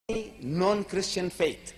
non-Christian faith,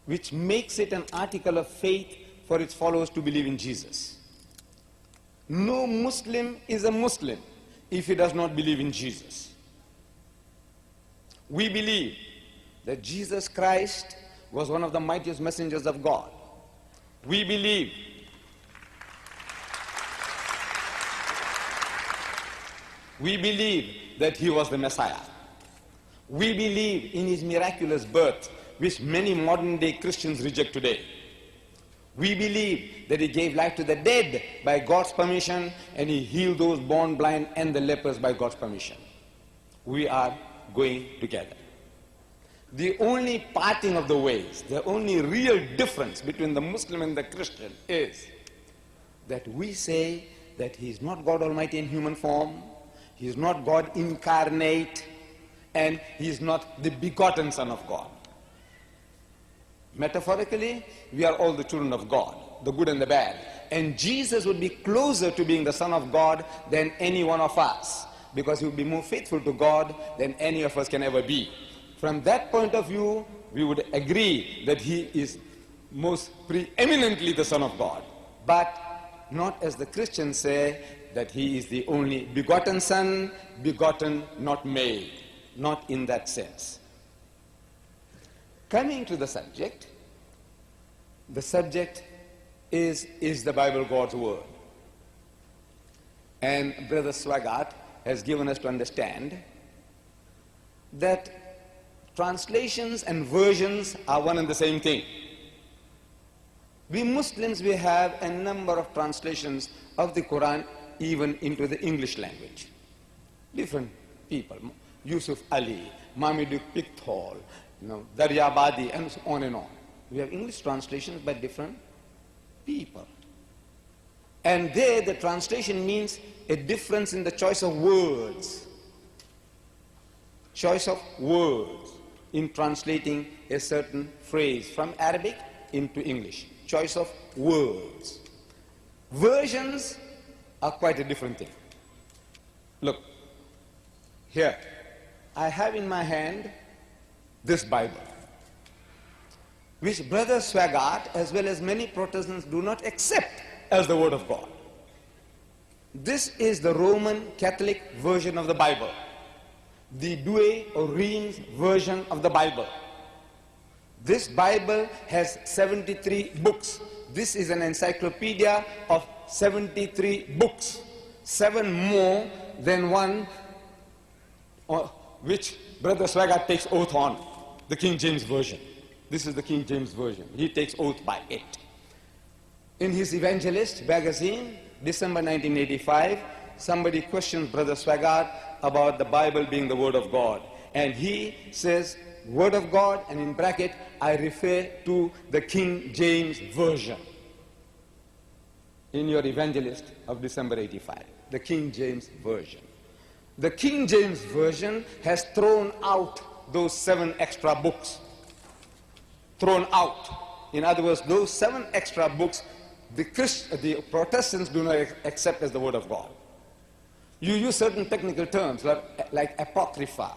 which makes it an article of faith for its followers to believe in Jesus. No Muslim is a Muslim if he does not believe in Jesus. We believe that Jesus Christ was one of the mightiest messengers of God. We believe that he was the Messiah. We believe in his miraculous birth, which many modern day Christians reject today. We believe that he gave life to the dead by God's permission, and he healed those born blind and the lepers by God's permission. We are going together. The only parting of the ways, the only real difference between the Muslim and the Christian is that we say that he is not God Almighty in human form, he is not God incarnate, and he is not the begotten Son of God. Metaphorically, we are all the children of God, the good and the bad. And Jesus would be closer to being the Son of God than any one of us, because he would be more faithful to God than any of us can ever be. From that point of view, we would agree that he is most preeminently the Son of God, but not as the Christians say, that he is the only begotten Son, begotten, not made. Not in that sense. Coming to the subject is the Bible God's Word? And Brother Swaggart has given us to understand that translations and versions are one and the same thing. We Muslims, we have a number of translations of the Quran even into the English language. Different people. Yusuf Ali, Mamiduk Piktol, Daryabadi, and so on and on. We have English translations by different people. And there the translation means a difference in the choice of words. Choice of words in translating a certain phrase from Arabic into English. Choice of words. Versions are quite a different thing. Look, here. I have in my hand this Bible, which Brother Swaggart as well as many Protestants do not accept as the Word of God. This is the Roman Catholic version of the Bible, the Douay or Reims version of the Bible. This Bible has 73 books. This is an encyclopedia of 73 books, 7 more than one which Brother Swaggart takes oath on, the King James Version. This is the King James Version. He takes oath by it. In his Evangelist magazine, December 1985, somebody questions Brother Swaggart about the Bible being the Word of God. And he says, Word of God, and in bracket, I refer to the King James Version. In your Evangelist of December 85, the King James Version. The King James Version has thrown out those 7 extra books. Thrown out. In other words, those 7 extra books, the Protestants do not accept as the Word of God. You use certain technical terms like Apocrypha,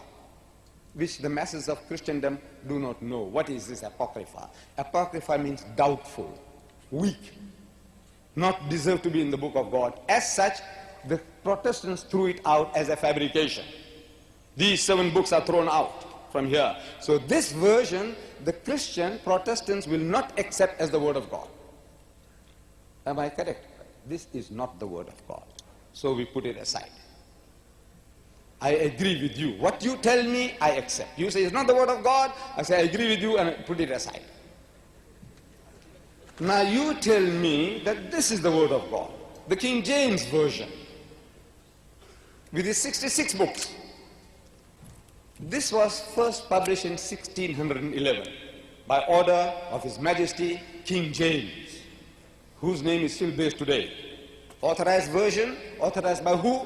which the masses of Christendom do not know. What is this Apocrypha? Apocrypha means doubtful, weak, not deserve to be in the book of God. As such, the Protestants threw it out as a fabrication. These 7 books are thrown out from here. So this version, the Christian Protestants will not accept as the Word of God. Am I correct? This is not the Word of God. So we put it aside. I agree with you. What you tell me, I accept. You say it's not the Word of God, I say I agree with you and I put it aside. Now you tell me that this is the Word of God, the King James Version, with its 66 books. This was first published in 1611 by order of His Majesty King James, whose name is still based today. Authorized version, authorized by who?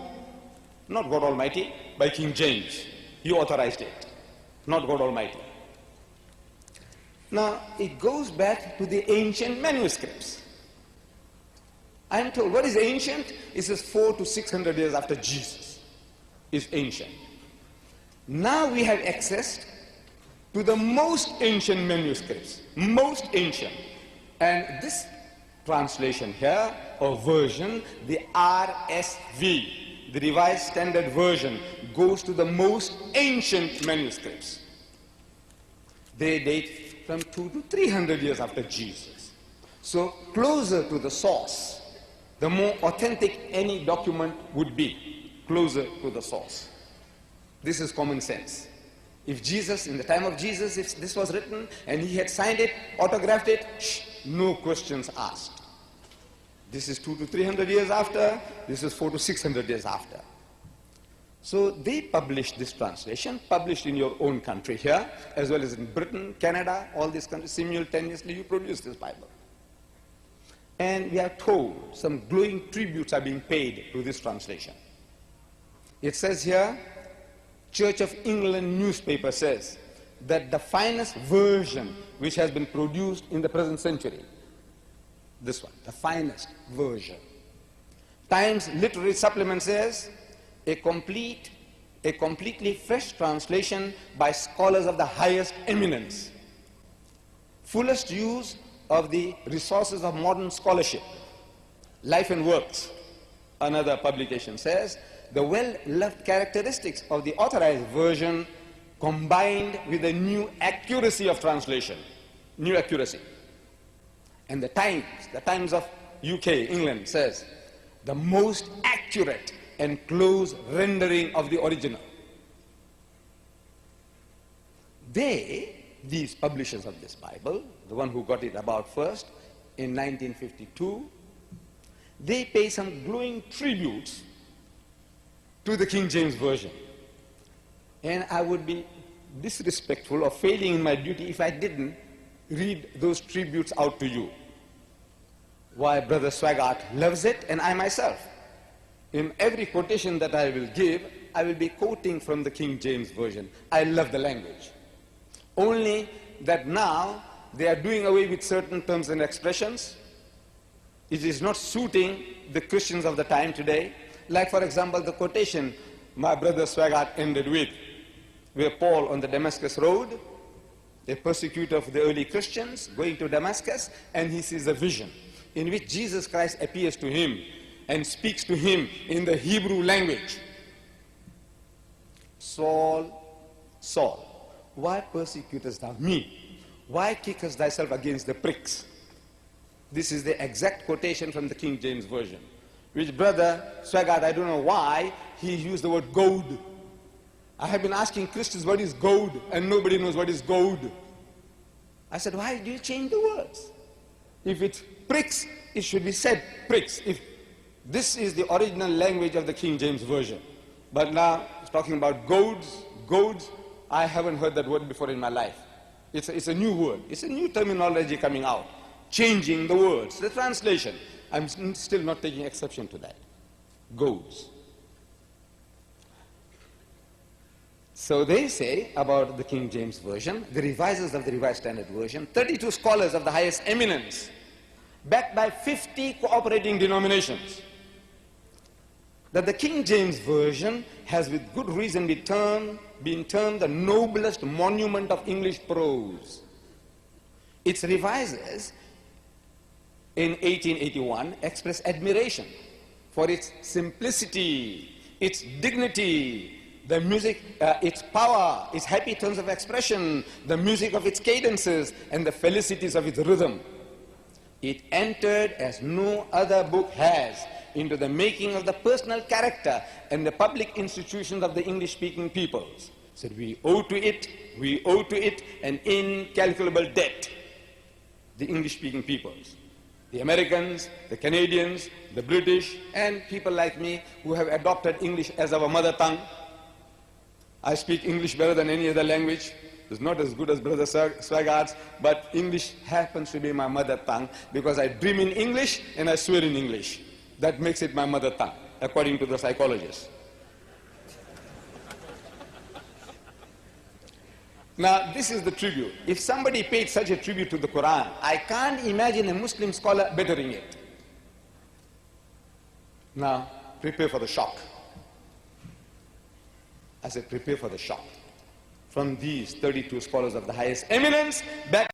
Not God Almighty, by King James. He authorized it, not God Almighty. Now, it goes back to the ancient manuscripts. I am told, what is ancient? It says 400 to 600 years after Jesus is ancient. Now we have access to the most ancient manuscripts, most ancient. And this translation here, or version, the RSV, the Revised Standard Version, goes to the most ancient manuscripts. They date from 200 to 300 years after Jesus. So closer to the source, the more authentic any document would be, closer to the source. This is common sense. If Jesus, in the time of Jesus, if this was written and he had signed it, autographed it, no questions asked. This is 200 to 300 years after, this is 400 to 600 years after. So they published this translation, published in your own country here, as well as in Britain, Canada, all these countries, simultaneously you produce this Bible. And we are told some glowing tributes are being paid to this translation. It says here, Church of England newspaper says that the finest version which has been produced in the present century, this one, the finest version. Times Literary Supplement says, a completely fresh translation by scholars of the highest eminence. Fullest use of the resources of modern scholarship. Life and Works, another publication, says, the well-loved characteristics of the authorized version combined with the new accuracy of translation. New accuracy. And the Times of UK, England, says, the most accurate and close rendering of the original. These publishers of this Bible, the one who got it about first in 1952, they pay some glowing tributes to the King James Version. And I would be disrespectful or failing in my duty if I didn't read those tributes out to you. Why, Brother Swaggart loves it, and I myself. In every quotation that I will give, I will be quoting from the King James Version. I love the language. Only that now they are doing away with certain terms and expressions. It is not suiting the Christians of the time today. Like, for example, the quotation my brother Swaggart ended with, where Paul on the Damascus road, a persecutor of the early Christians, going to Damascus, and he sees a vision in which Jesus Christ appears to him and speaks to him in the Hebrew language. Saul, Saul, why persecutest thou me? Why kickest thyself against the pricks? This is the exact quotation from the King James Version, which Brother Swaggart, I don't know why, he used the word goad. I have been asking Christians what is goad, and nobody knows what is goad. I said, why do you change the words? If it's pricks, it should be said pricks. If this is the original language of the King James Version. But now it's talking about goads. Goads, I haven't heard that word before in my life. It's a new word. It's a new terminology coming out. Changing the words, the translation. I'm still not taking exception to that. Goads. So they say about the King James Version, the revisers of the Revised Standard Version, 32 scholars of the highest eminence, backed by 50 cooperating denominations, that the King James Version has with good reason been termed the noblest monument of English prose. Its revisers in 1881 expressed admiration for its simplicity, its dignity, the music, its power, its happy tones of expression, the music of its cadences, and the felicities of its rhythm. It entered as no other book has into the making of the personal character and the public institutions of the English-speaking peoples. So we owe to it an incalculable debt, the English-speaking peoples. The Americans, the Canadians, the British, and people like me who have adopted English as our mother tongue. I speak English better than any other language. It's not as good as Brother Swaggart's, but English happens to be my mother tongue because I dream in English and I swear in English. That makes it my mother tongue, according to the psychologists. Now, this is the tribute. If somebody paid such a tribute to the Quran, I can't imagine a Muslim scholar bettering it. Now, prepare for the shock. I said, prepare for the shock. from these 32 scholars of the highest eminence back